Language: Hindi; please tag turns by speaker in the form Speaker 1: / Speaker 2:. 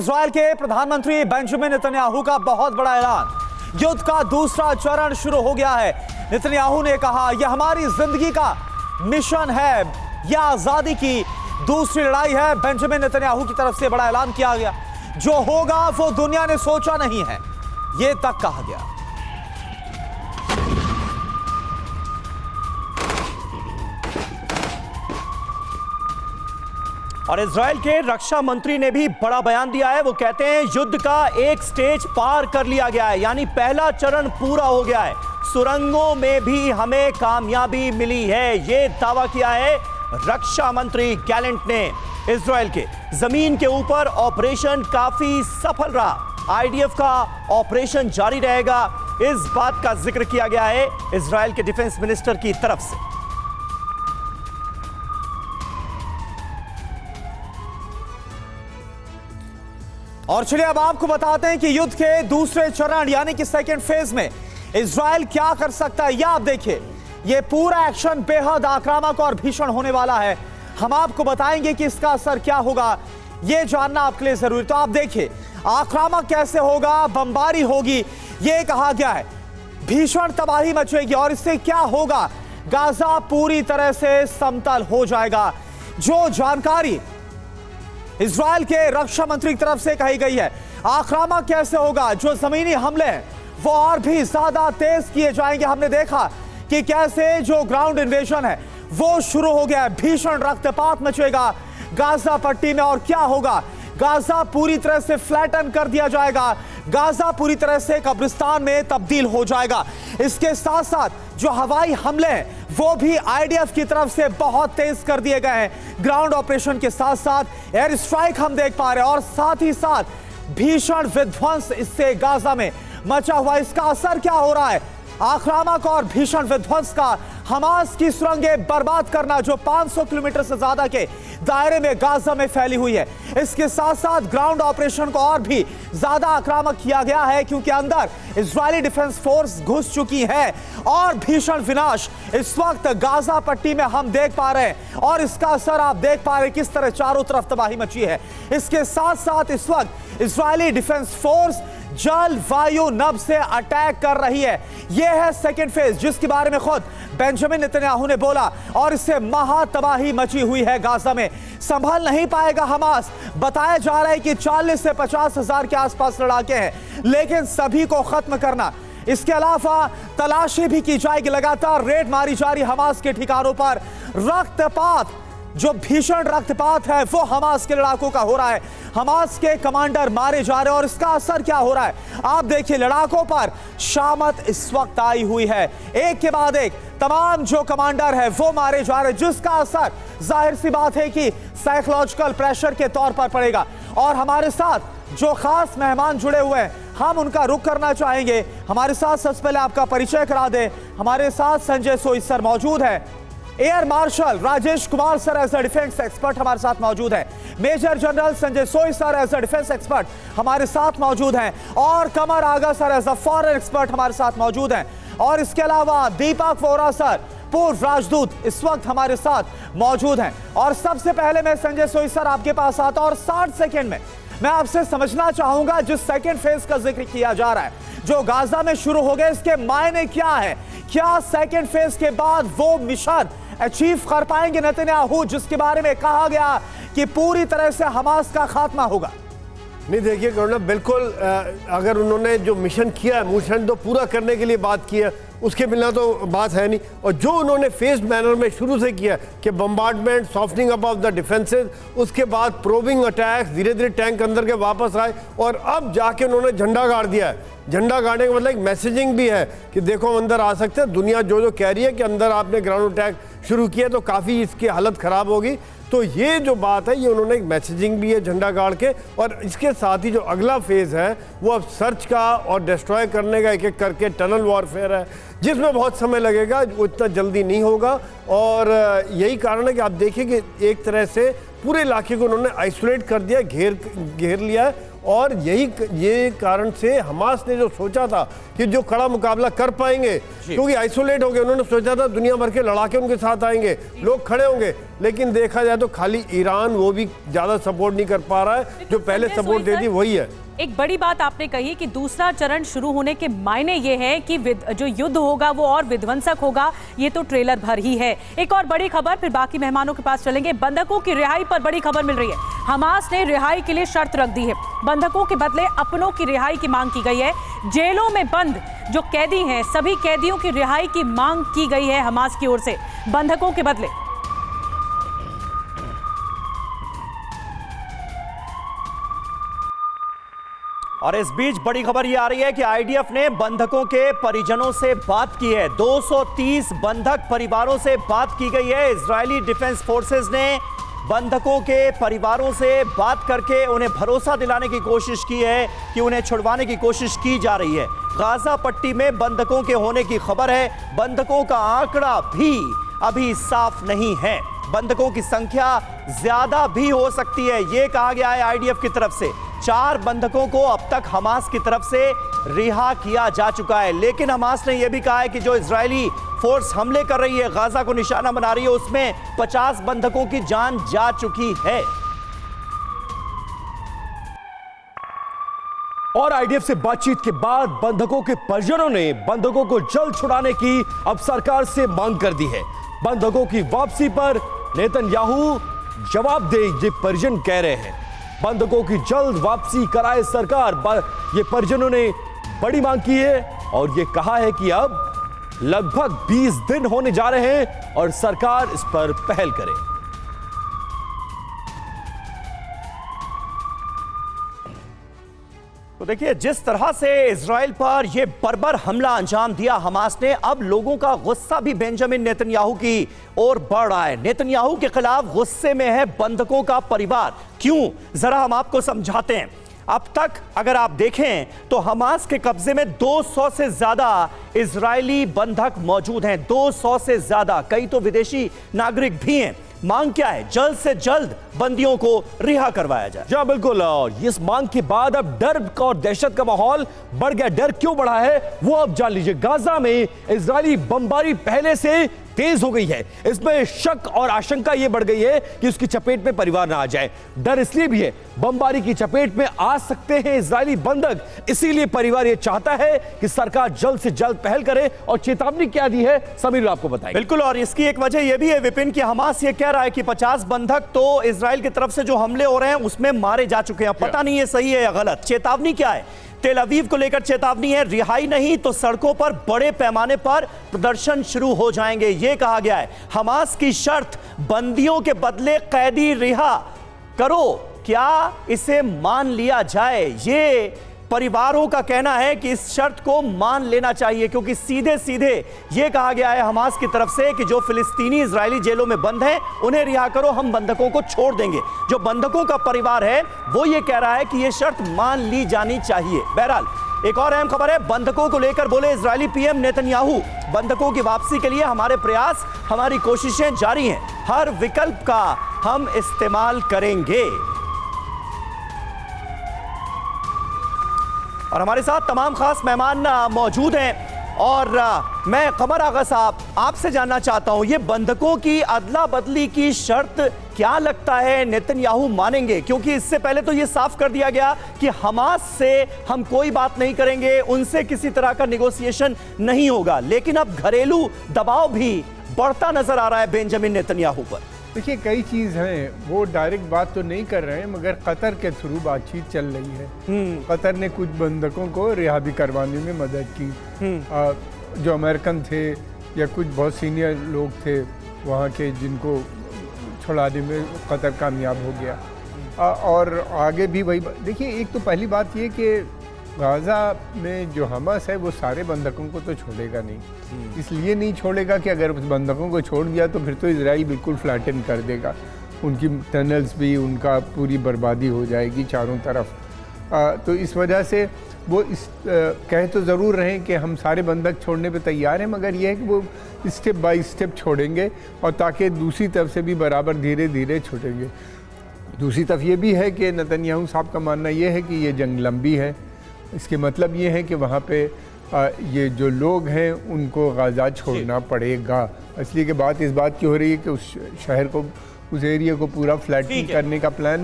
Speaker 1: इजराइल के प्रधानमंत्री बेंजामिन नेतन्याहू का बहुत बड़ा ऐलान। युद्ध का दूसरा चरण शुरू हो गया है। नेतन्याहू ने कहा, यह हमारी जिंदगी का मिशन है, यह आजादी की दूसरी लड़ाई है। बेंजामिन नेतन्याहू की तरफ से बड़ा ऐलान किया गया। जो होगा वो दुनिया ने सोचा नहीं है, यह तक कहा गया।
Speaker 2: और इजराइल के रक्षा मंत्री ने भी बड़ा बयान दिया है। वो कहते हैं युद्ध का एक स्टेज पार कर लिया गया है, यानी पहला चरण पूरा हो गया है। सुरंगों में भी हमें कामयाबी मिली है, ये दावा किया है रक्षा मंत्री गैलेंट ने। इजराइल के जमीन के ऊपर ऑपरेशन काफी सफल रहा। आईडीएफ का ऑपरेशन जारी रहेगा, इस बात का जिक्र किया गया है इजराइल के डिफेंस मिनिस्टर की तरफ से।
Speaker 1: और चलिए अब आपको बताते हैं कि युद्ध के दूसरे चरण यानी कि सेकेंड फेज में इजराइल क्या कर सकता है। यह आप देखिए, यह पूरा एक्शन बेहद आक्रामक और भीषण होने वाला है। हम आपको बताएंगे कि इसका असर क्या होगा, यह जानना आपके लिए जरूरी। तो आप देखिए आक्रामक कैसे होगा, बमबारी होगी, यह कहा गया है। भीषण तबाही मचेगी और इससे क्या होगा, गाजा पूरी तरह से समतल हो जाएगा। जो जानकारी इजराइल के रक्षा मंत्री की तरफ से कही गई है, आक्रामक कैसे होगा, जो जमीनी हमले हैं वो और भी ज्यादा तेज किए जाएंगे। हमने देखा कि कैसे जो ग्राउंड इन्वेजन है वो शुरू हो गया है। भीषण रक्तपात मचेगा गाजा पट्टी में। और क्या होगा, गाजा पूरी तरह से फ्लैटन कर दिया जाएगा, गाजा पूरी तरह से कब्रिस्तान में तब्दील हो जाएगा। इसके साथ साथ जो हवाई हमले हैं वो भी आईडीएफ की तरफ से बहुत तेज कर दिए गए हैं। ग्राउंड ऑपरेशन के साथ साथ एयर स्ट्राइक हम देख पा रहे हैं और साथ ही साथ भीषण विध्वंस इससे गाजा में मचा हुआ। इसका असर क्या हो रहा है, आक्रामक और भीषण विध्वंस का। हमास की सुरंगें बर्बाद करना जो 500 किलोमीटर से ज्यादा के दायरे में गाजा में फैली हुई है। इसके साथ साथ ग्राउंड ऑपरेशन को और भी ज्यादा आक्रामक किया गया है, क्योंकि अंदर इजरायली डिफेंस फोर्स घुस चुकी है और भीषण विनाश इस वक्त गाजा पट्टी में हम देख पा रहे हैं। और इसका असर आप देख पा रहे हैं किस तरह चारों तरफ तबाही मची है। इसके साथ साथ इस वक्त इजरायली डिफेंस फोर्स जल वायु नभ से अटैक कर रही है। यह है सेकेंड फेज, जिसके बारे में खुद बेंजामिन नेतन्याहू ने बोला। और इससे महा तबाही मची हुई है गाजा में, संभल नहीं पाएगा हमास। बताया जा रहा है कि 40 से 50 हजार के आसपास लड़ाके हैं, लेकिन सभी को खत्म करना। इसके अलावा तलाशी भी की जाएगी, लगातार रेड मारी जा रही हमास के ठिकानों पर। रक्तपात, जो भीषण रक्तपात है वो हमास के लड़ाकों का हो रहा है। हमास के कमांडर मारे जा रहे हैं और इसका असर क्या हो रहा है आप देखिए। लड़ाकों पर शामत इस वक्त आई हुई है, एक के बाद एक तमाम जो कमांडर है वो मारे जा रहे हैं, जिसका असर जाहिर सी बात है कि साइकोलॉजिकल प्रेशर के तौर पर पड़ेगा। और हमारे साथ जो खास मेहमान जुड़े हुए हैं हम उनका रुख करना चाहेंगे। हमारे साथ सबसे पहले आपका परिचय करा दें। हमारे साथ संजय सोई सर मौजूद है, air marshal Rajesh Kumar sir as a defence expert हमारे साथ मौजूद है, major general Sanjay Soi sir as a defence expert हमारे साथ मौजूद हैं, और Qamar Agha sir as a foreign expert हमारे साथ मौजूद हैं। और इसके अलावा दीपक वोरा सर पूर्व राजदूत इस वक्त हमारे साथ मौजूद हैं। और सबसे पहले मैं संजय सोई सर आपके पास आता और 60 सेकेंड में मैं आपसे समझना चाहूंगा, जिस सेकेंड फेज का जिक्र किया जा रहा है जो गाजा में शुरू हो गया, इसके मायने क्या है। क्या सेकेंड फेज के बाद वो मिशन अचीव कर पाएंगे नेतन्याहू, जिसके बारे में कहा गया कि पूरी तरह से हमास का खात्मा होगा?
Speaker 3: नहीं देखिए करुणा, बिल्कुल अगर उन्होंने जो मिशन किया है, मिशन तो पूरा करने के लिए बात की है, उसके बिना तो बात है नहीं। और जो उन्होंने फेस्ड मैनर में शुरू से किया कि bombardment, softening up of the defences, उसके बाद प्रोबिंग अटैक्स, धीरे धीरे टैंक अंदर के वापस आए और अब जाके उन्होंने झंडा गाड़ दिया है। झंडा गाड़ने का मतलब एक मैसेजिंग भी है कि देखो हम अंदर आ सकते हैं। दुनिया जो कह रही है कि अंदर आपने ग्राउंड अटैक शुरू किया तो काफ़ी इसकी हालत ख़राब होगी। तो ये जो बात है ये उन्होंने एक मैसेजिंग भी है झंडा गाड़ के। और इसके साथ ही जो अगला फेज़ है वो अब सर्च का और डिस्ट्रॉय करने का, एक एक करके टनल वॉरफेयर है, जिसमें बहुत समय लगेगा, वो इतना जल्दी नहीं होगा। और यही कारण है कि आप देखिए कि एक तरह से पूरे इलाके को उन्होंने आइसोलेट कर दिया, घेर लिया है। और ये कारण से हमास ने जो सोचा था कि जो कड़ा मुकाबला कर पाएंगे, क्योंकि आइसोलेट हो गए, उन्होंने सोचा था दुनिया भर के लड़ाके उनके साथ आएंगे, लोग खड़े होंगे, लेकिन देखा जाए तो खाली ईरान वो भी ज़्यादा सपोर्ट नहीं कर पा रहा है। जो पहले सपोर्ट देती वही है।
Speaker 4: एक बड़ी बात आपने कही कि दूसरा चरण शुरू होने के मायने ये है कि जो युद्ध होगा वो और विध्वंसक होगा। ये तो ट्रेलर भर ही है। एक और बड़ी खबर, फिर बाकी मेहमानों के पास चलेंगे। बंधकों की रिहाई पर बड़ी खबर मिल रही है। हमास ने रिहाई के लिए शर्त रख दी है। बंधकों के बदले अपनों की रिहाई की मांग की गई है। जेलों में बंद जो कैदी हैं, सभी कैदियों की रिहाई की मांग की गई है हमास की ओर से, बंधकों के बदले।
Speaker 2: और इस बीच बड़ी खबर यह आ रही है कि आईडीएफ ने बंधकों के परिजनों से बात की है। 230 बंधक परिवारों से बात की गई है। इजरायली डिफेंस फोर्सेस ने बंधकों के परिवारों से बात करके उन्हें भरोसा दिलाने की कोशिश की है कि उन्हें छुड़वाने की कोशिश की जा रही है। गाजा पट्टी में बंधकों के होने की खबर है। बंधकों का आंकड़ा भी अभी साफ नहीं है। बंधकों की संख्या ज्यादा भी हो सकती है, यह कहा गया है आईडीएफ की तरफ से। 4 बंधकों को अब तक हमास की तरफ से रिहा किया जा चुका है, लेकिन हमास ने यह भी कहा है कि जो इजरायली फोर्स हमले कर रही है, गाजा को निशाना बना रही है, उसमें 50 बंधकों की जान जा चुकी है।
Speaker 5: और आईडीएफ से बातचीत के बाद बंधकों के परिजनों ने बंधकों को जल्द छुड़ाने की अब सरकार से मांग कर दी है। बंधकों की वापसी पर नेतन्याहू जवाब दे, ये परिजन कह रहे हैं। बंधकों की जल्द वापसी कराए सरकार, ये परिजनों ने बड़ी मांग की है और ये कहा है कि अब लगभग 20 दिन होने जा रहे हैं और सरकार इस पर पहल करे।
Speaker 2: तो देखिए, जिस तरह से इजराइल पर यह बर्बर हमला अंजाम दिया हमास ने, अब लोगों का गुस्सा भी बेंजामिन नेतन्याहू की ओर बढ़ रहा है। नेतन्याहू के खिलाफ गुस्से में है बंधकों का परिवार। क्यों, जरा हम आपको समझाते हैं। अब तक अगर आप देखें तो हमास के कब्जे में 200 से ज्यादा इजरायली बंधक मौजूद हैं। 200 से ज्यादा, कई तो विदेशी नागरिक भी हैं। मांग क्या है? जल्द से जल्द बंदियों को रिहा करवाया जाए।
Speaker 5: जी बिल्कुल, और इस मांग के बाद अब डर और दहशत का माहौल बढ़ गया। डर क्यों बढ़ा है वो अब जान लीजिए। गाजा में इजरायली बमबारी पहले से तेज हो गई है। इसमें शक और आशंका यह बढ़ गई है कि उसकी चपेट में परिवार ना आ जाए। डर इसलिए भी है, बमबारी की चपेट में आ सकते हैं इजरायली बंधक, इसीलिए परिवार यह चाहता है कि सरकार जल्द से जल्द पहल करे। और चेतावनी क्या दी है समीर आपको बताएं।
Speaker 2: बिल्कुल, और इसकी एक वजह यह भी है विपिन कि हमास ये कह रहा है कि 50 बंधक तो इजराइल की तरफ से जो हमले हो रहे हैं उसमें मारे जा चुके हैं। पता नहीं ये सही है या गलत। चेतावनी क्या है? तेल अवीव को लेकर चेतावनी है, रिहाई नहीं तो सड़कों पर बड़े पैमाने पर प्रदर्शन शुरू हो जाएंगे, यह कहा गया है। हमास की शर्त, बंदियों के बदले कैदी रिहा करो, क्या इसे मान लिया जाए? ये परिवारों का कहना है कि इस शर्त को मान लेना चाहिए, क्योंकि सीधे सीधे यह कहा गया है हमास की तरफ से कि जो फिलिस्तीनी इजरायली जेलों में बंद हैं उन्हें रिहा करो, हम बंधकों को छोड़ देंगे। जो बंधकों का परिवार है वो ये कह रहा है कि यह शर्त मान ली जानी चाहिए। बहरहाल एक और अहम खबर है, बंधकों को लेकर बोले इजरायली पीएम नेतन्याहू, बंधकों की वापसी के लिए हमारे प्रयास, हमारी कोशिशें जारी हैं, हर विकल्प का हम इस्तेमाल करेंगे। और हमारे साथ तमाम खास मेहमान मौजूद हैं और मैं कमर आगा साहब आपसे जानना चाहता हूं, ये बंधकों की अदला बदली की शर्त क्या लगता है नेतन्याहू मानेंगे? क्योंकि इससे पहले तो ये साफ कर दिया गया कि हमास से हम कोई बात नहीं करेंगे, उनसे किसी तरह का नेगोशिएशन नहीं होगा, लेकिन अब घरेलू दबाव भी बढ़ता नजर आ रहा है बेंजामिन नेतन्याहू पर।
Speaker 6: देखिए, कई चीज़ हैं, वो डायरेक्ट बात तो नहीं कर रहे हैं, मगर कतर के थ्रू बातचीत चल रही है। कतर ने कुछ बंधकों को रिहा भी करवाने में मदद की। जो अमेरिकन थे या कुछ बहुत सीनियर लोग थे वहाँ के, जिनको छुड़ाने में कतर कामयाब हो गया। और आगे भी वही। देखिए, एक तो पहली बात ये कि गाज़ा में जो हमास है वो सारे बंधकों को तो छोड़ेगा नहीं। इसलिए नहीं छोड़ेगा कि अगर बंधकों को छोड़ दिया तो फिर तो इजराइल बिल्कुल फ्लैटन कर देगा, उनकी टनल्स भी, उनका पूरी बर्बादी हो जाएगी चारों तरफ। तो इस वजह से वो कह तो ज़रूर रहे कि हम सारे बंधक छोड़ने पे तैयार हैं, मगर यह है कि वो स्टेप बाय स्टेप छोड़ेंगे और ताकि दूसरी तरफ से भी बराबर धीरे धीरे छूटेंगे। दूसरी तरफ ये भी है कि नेतन्याहू साहब का मानना ये है कि ये जंग लंबी है। इसके मतलब ये है कि वहाँ पे ये जो लोग हैं उनको गाज़ा छोड़ना पड़ेगा। इसलिए कि बात इस बात की हो रही है कि उस शहर को, उस एरिया को पूरा फ्लैटन करने का प्लान है।